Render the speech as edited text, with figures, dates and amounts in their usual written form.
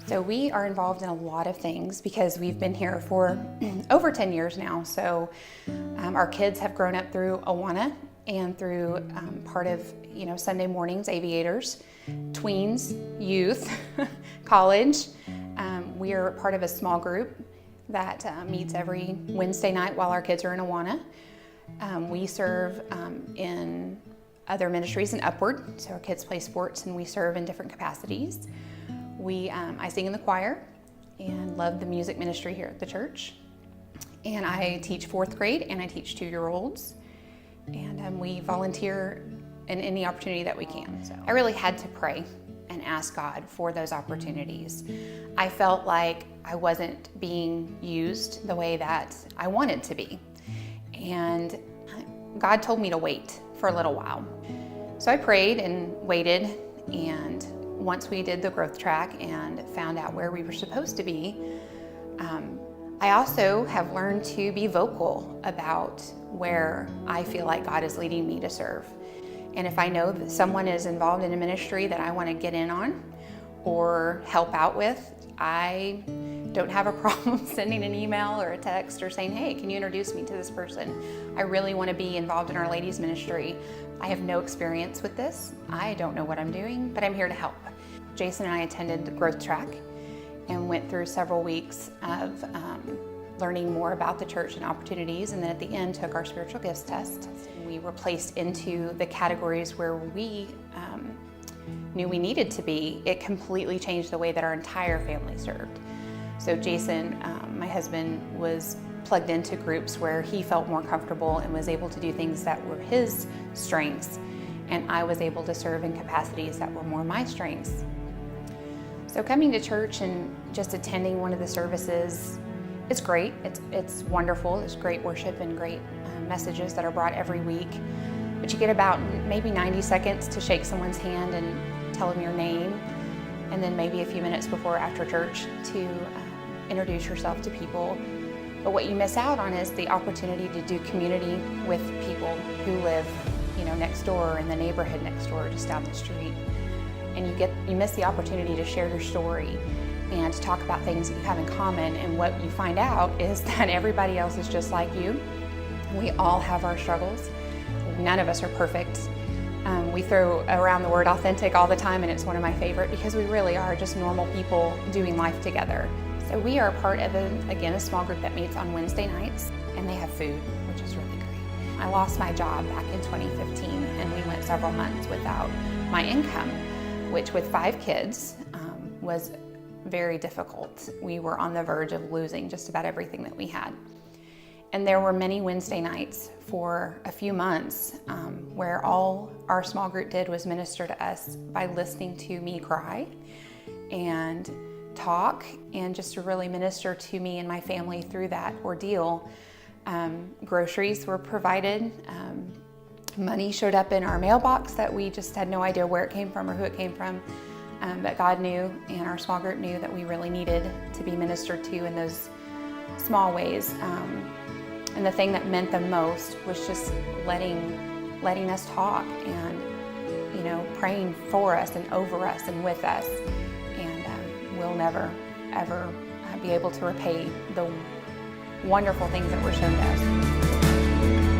So we are involved in a lot of things because we've been here for over 10 years now. So our kids have grown up through Awana and through part of Sunday mornings, Aviators, tweens, youth, college. We are part of a small group that meets every Wednesday night while our kids are in Awana. We serve in other ministries in Upward, so our kids play sports and we serve in different capacities. I sing in the choir and love the music ministry here at the church. And I teach 4th grade and I teach 2-year-olds. And we volunteer in any opportunity that we can. So I really had to pray and ask God for those opportunities. I felt like I wasn't being used the way that I wanted to be. And God told me to wait for a little while. So I prayed and waited, and once we did the growth track and found out where we were supposed to be, I also have learned to be vocal about where I feel like God is leading me to serve. And if I know that someone is involved in a ministry that I want to get in on or help out with, I don't have a problem sending an email or a text or saying, hey, can you introduce me to this person? I really want to be involved in our ladies ministry. I have no experience with this. I don't know what I'm doing, but I'm here to help. Jason and I attended the growth track and went through several weeks of learning more about the church and opportunities, and then at the end took our spiritual gifts test. We were placed into the categories where we knew we needed to be. It completely changed the way that our entire family served. So Jason, my husband, was plugged into groups where he felt more comfortable and was able to do things that were his strengths, and I was able to serve in capacities that were more my strengths. So coming to church and just attending one of the services, it's great. It's wonderful. There's great worship and great messages that are brought every week. But you get about maybe 90 seconds to shake someone's hand and tell them your name, and then maybe a few minutes before or after church to introduce yourself to people. But what you miss out on is the opportunity to do community with people who live, next door, in the neighborhood next door, just down the street. And you miss the opportunity to share your story and to talk about things that you have in common. And what you find out is that everybody else is just like you. We all have our struggles. None of us are perfect. We throw around the word authentic all the time, and it's one of my favorite because we really are just normal people doing life together. So we are part of, a small group that meets on Wednesday nights, and they have food, which is really great. I lost my job back in 2015, and we went several months without my income, which with 5 kids was very difficult. We were on the verge of losing just about everything that we had. And there were many Wednesday nights for a few months where all our small group did was minister to us by listening to me cry and talk, and just to really minister to me and my family through that ordeal. Groceries were provided. Money showed up in our mailbox that we just had no idea where it came from or who it came from. But God knew, and our small group knew, that we really needed to be ministered to in those small ways. And the thing that meant the most was just letting us talk and, praying for us and over us and with us. And we'll never, ever be able to repay the wonderful things that were shown to us.